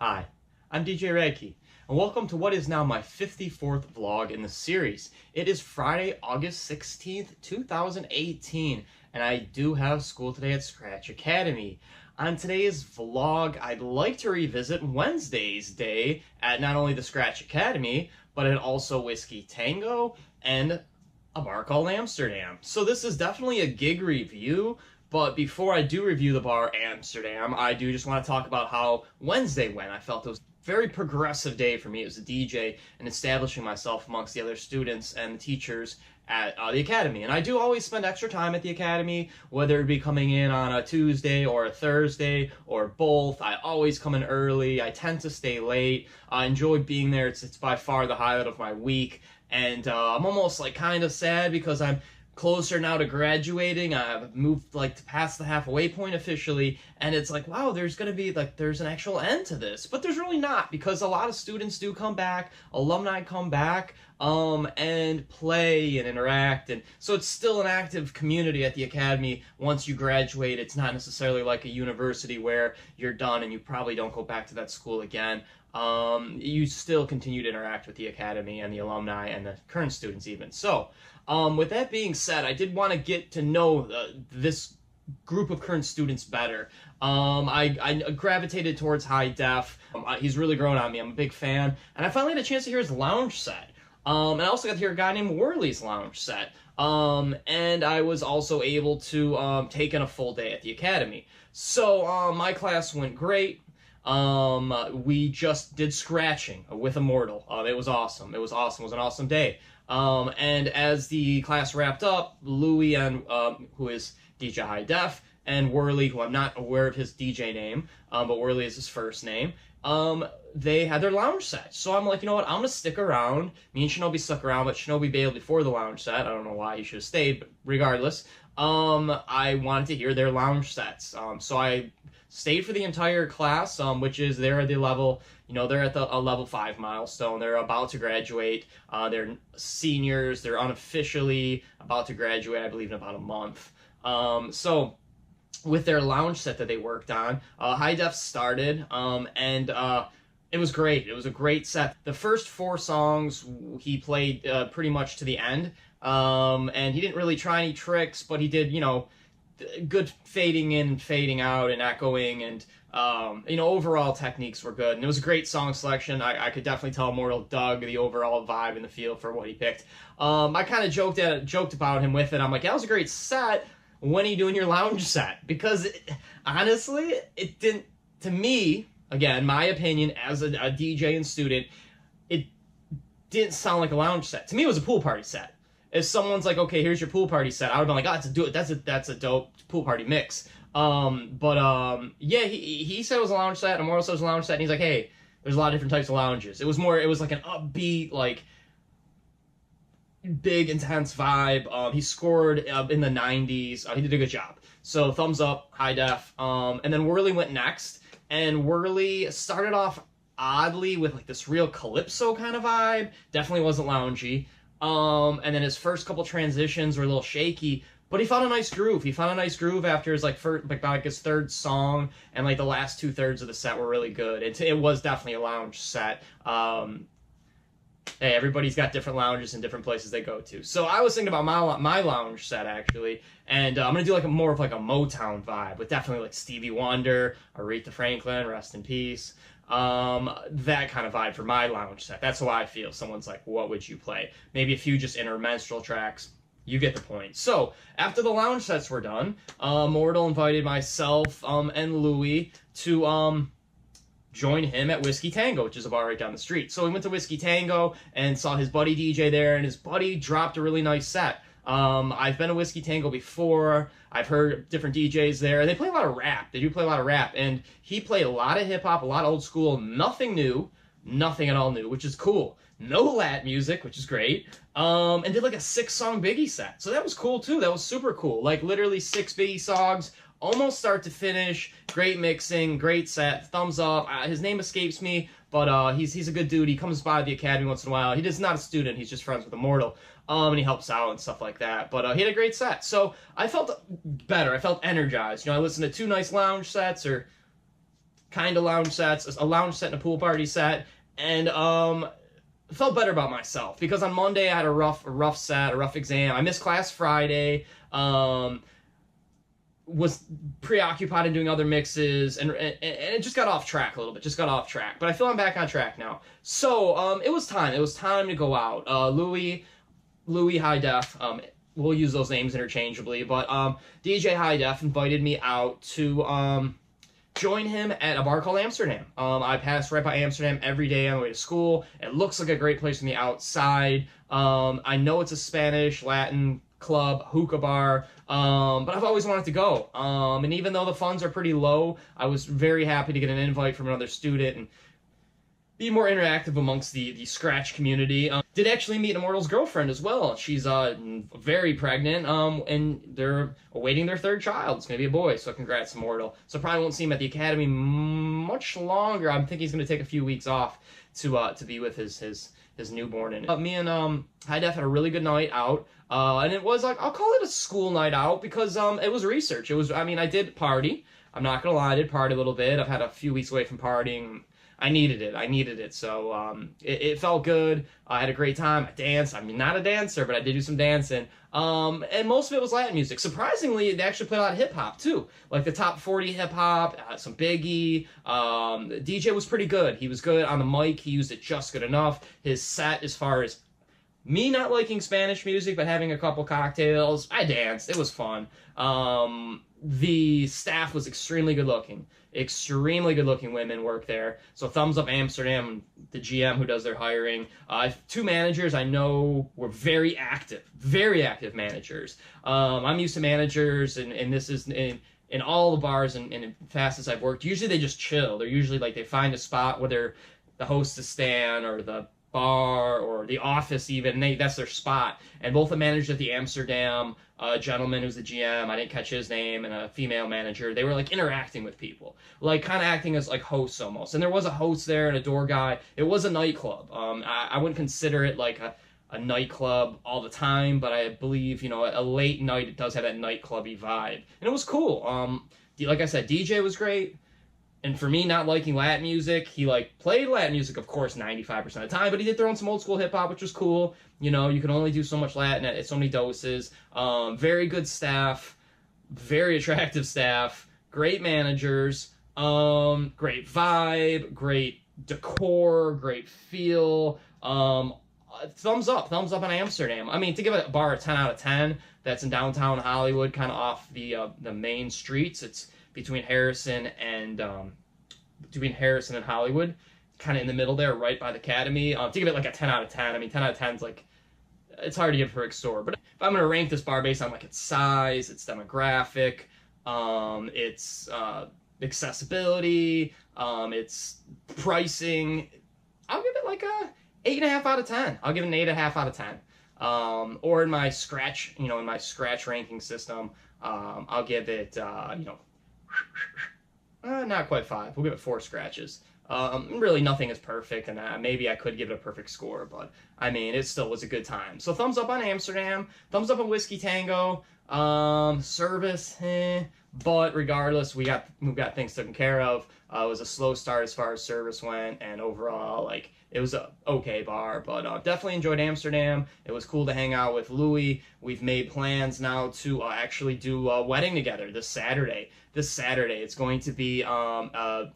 Hi, I'm DJ Rad Key, and welcome to what is now my 54th vlog in the series. It is Friday, August 16th, 2018, and I do have school today at Scratch Academy. On today's vlog, I'd like to revisit Wednesday's day at not only the Scratch Academy, but at also Whiskey Tango and a bar called Amsterdam. So this is definitely a gig review. But before I do review the bar Amsterdam, I do just want to talk about how Wednesday went. I felt it was a very progressive day for me as a DJ and establishing myself amongst the other students and the teachers at the Academy. And I do always spend extra time at the Academy, whether it be coming in on a Tuesday or a Thursday or both. I always come in early. I tend to stay late. I enjoy being there. It's by far the highlight of my week. And I'm almost like kind of sad because I'm closer now to graduating. I've moved like to past the halfway point officially, and it's like, wow, there's gonna be like there's an actual end to this, but there's really not, because a lot of students do come back, alumni come back and play and interact, and so it's still an active community at the Academy. Once you graduate, it's not necessarily like a university where you're done and you probably don't go back to that school again. You still continue to interact with the Academy and the alumni and the current students even. So with that being said, I did want to get to know this group of current students better. I gravitated towards High Def. He's really grown on me. I'm a big fan. And I finally had a chance to hear his lounge set. And I also got to hear a guy named Worley's lounge set. And I was also able to take in a full day at the Academy. So my class went great. We just did scratching with Immortal. It was awesome. It was awesome. It was an awesome day. And as the class wrapped up, Louie, and who is DJ High Def, and Worley, who I'm not aware of his DJ name, but Worley is his first name, they had their lounge set. So I'm like, you know what, I'm going to stick around. Me and Shinobi stuck around, but Shinobi bailed before the lounge set. I don't know why he should have stayed, but regardless, I wanted to hear their lounge sets. So I stayed for the entire class, which is they're at the level, you know, they're at a level 5 milestone. They're about to graduate. They're seniors. They're unofficially about to graduate, I believe, in about a month. So with their lounge set that they worked on, High Def started, and it was great. It was a great set. The first 4 songs he played pretty much to the end, and he didn't really try any tricks, but he did, you know, good fading in and fading out and echoing, and you know, overall techniques were good, and it was a great song selection. I could definitely tell Immortal dug the overall vibe and the feel for what he picked. I kind of joked about him with it. I'm like, that was a great set. When are you doing your lounge set? Because honestly, it didn't, to me, again, my opinion as a DJ and student, it didn't sound like a lounge set. To me, it was a pool party set. If someone's like, okay, here's your pool party set, I would be like, oh, that's a dope pool party mix. Yeah, he said it was a lounge set, Immortal said it was a lounge set, and he's like, hey, there's a lot of different types of lounges. It was like an upbeat, like, big, intense vibe. He scored in the 90s. He did a good job. So, thumbs up, High Def. And then Worley went next, and Worley started off oddly with, like, this real calypso kind of vibe. Definitely wasn't loungy. And then his first couple transitions were a little shaky, but he found a nice groove. He found a nice groove after his his third song, and like the last 2/3 of the set were really good. It was definitely a lounge set. Hey, everybody's got different lounges and different places they go to. So I was thinking about my lounge set actually, and I'm gonna do like more of like a Motown vibe with definitely like Stevie Wonder, Aretha Franklin, rest in peace. That kind of vibe for my lounge set. That's how I feel. Someone's like, what would you play? Maybe a few just instrumental tracks. You get the point. So, after the lounge sets were done, Immortal invited myself and Louie to join him at Whiskey Tango, which is a bar right down the street. So we went to Whiskey Tango and saw his buddy DJ there, and his buddy dropped a really nice set. I've been to Whiskey Tango before. I've heard different DJs there. They play a lot of rap. They do play a lot of rap. And he played a lot of hip-hop, a lot of old school, nothing new, nothing at all new, which is cool. No Lat music, which is great. And did like a 6-song Biggie set. So that was cool too. That was super cool. Like literally 6 Biggie songs, almost start to finish. Great mixing, great set. Thumbs up. His name escapes me, but he's a good dude. He comes by the Academy once in a while. He's not a student. He's just friends with Immortal. And he helps out and stuff like that. But he had a great set. So I felt better. I felt energized. You know, I listened to 2 nice lounge sets, or kind of lounge sets, a lounge set and a pool party set, and felt better about myself because on Monday I had a rough set, a rough exam. I missed class Friday. Was preoccupied in doing other mixes, and it just got off track a little bit. But I feel I'm back on track now. So it was time. It was time to go out. Louis High Def. We'll use those names interchangeably, but DJ High Def invited me out to join him at a bar called Amsterdam. I pass right by Amsterdam every day on the way to school. It looks like a great place from the outside. I know it's a Spanish, Latin club, hookah bar, but I've always wanted to go. And even though the funds are pretty low, I was very happy to get an invite from another student and be more interactive amongst the Scratch community. Did actually meet Immortal's girlfriend as well. She's very pregnant, and they're awaiting their third child. It's going to be a boy, so congrats, Immortal. So probably won't see him at the academy much longer. I'm thinking he's going to take a few weeks off to be with his newborn. And me and High Def had a really good night out, and it was like, I'll call it a school night out because it was research. It was, I mean, I did party. I'm not going to lie, I did party a little bit. I've had a few weeks away from partying. I needed it. So it felt good. I had a great time. I danced. I mean, not a dancer, but I did do some dancing. And most of it was Latin music. Surprisingly, they actually played a lot of hip hop too, like the top 40 hip hop, some Biggie. The DJ was pretty good. He was good on the mic. He used it just good enough. His set, as far as me not liking Spanish music, but having a couple cocktails, I danced. It was fun. The staff was extremely good looking. Extremely good looking women work there. So thumbs up Amsterdam, the GM who does their hiring. Two managers I know were very active managers. I'm used to managers, and this is in all the bars and fastest I've worked. Usually they just chill. They're usually like they find a spot, whether the hostess stand or the bar or the office even, and that's their spot. And both the managers at the Amsterdam, a gentleman who's the GM, I didn't catch his name, and a female manager, they were like interacting with people, like kind of acting as like hosts almost. And there was a host there and a door guy. It was a nightclub. I wouldn't consider it like a nightclub all the time, but I believe, you know, a late night, it does have that nightclubby vibe. And it was cool. Like I said, DJ was great. And for me, not liking Latin music, he like played Latin music, of course, 95% of the time, but he did throw in some old school hip hop, which was cool. You know, you can only do so much Latin at so many doses. Very good staff, very attractive staff, great managers, great vibe, great decor, great feel. Thumbs up on Amsterdam. I mean, to give a bar a 10 out of 10, that's in downtown Hollywood, kind of off the main streets. It's between Harrison and Hollywood, kind of in the middle there, right by the Academy. To give it like a 10 out of 10, I mean, 10 out of 10 is like, it's hard to give a perfect score. But if I'm going to rank this bar based on like its size, its demographic, its accessibility, its pricing, I'll give it like a 8.5 out of 10. I'll give it an 8.5 out of 10. Or in my Scratch, ranking system, I'll give it, not quite 5. We'll give it 4 scratches. Really, nothing is perfect, and maybe I could give it a perfect score, but I mean, it still was a good time. So thumbs up on Amsterdam, thumbs up on Whiskey Tango. Service, but regardless, we got things taken care of. It was a slow start as far as service went, and overall, like, it was a okay bar, but definitely enjoyed Amsterdam. It was cool to hang out with Louis. We've made plans now to actually do a wedding together this Saturday. It's going to be a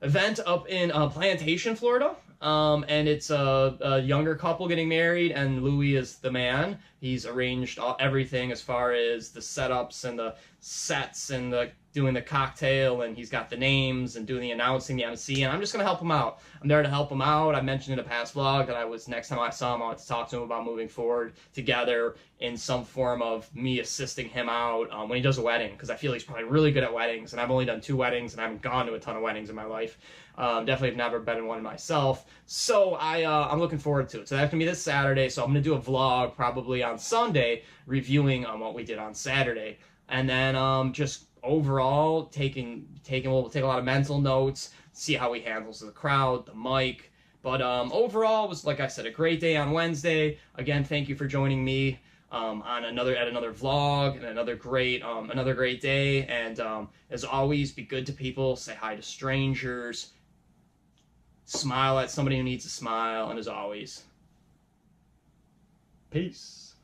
event up in Plantation, Florida. And it's a younger couple getting married, and Louis is the man. He's arranged everything as far as the setups and the sets and doing the cocktail, and he's got the names and doing the announcing, the MC, and I'm just going to help him out. I'm there to help him out. I mentioned in a past vlog that next time I saw him, I wanted to talk to him about moving forward together in some form of me assisting him out when he does a wedding, because I feel he's probably really good at weddings, and I've only done 2 weddings, and I haven't gone to a ton of weddings in my life. Definitely have never been in one myself, so I'm looking forward to it. So that's going to be this Saturday, so I'm going to do a vlog probably on Sunday reviewing what we did on Saturday, and then just overall we'll take a lot of mental notes, see how he handles the crowd, the mic, but overall it was, like I said, a great day on Wednesday. Again, thank you for joining me on another vlog and another great day. And as always, be good to people, say hi to strangers, smile at somebody who needs a smile, and as always, peace.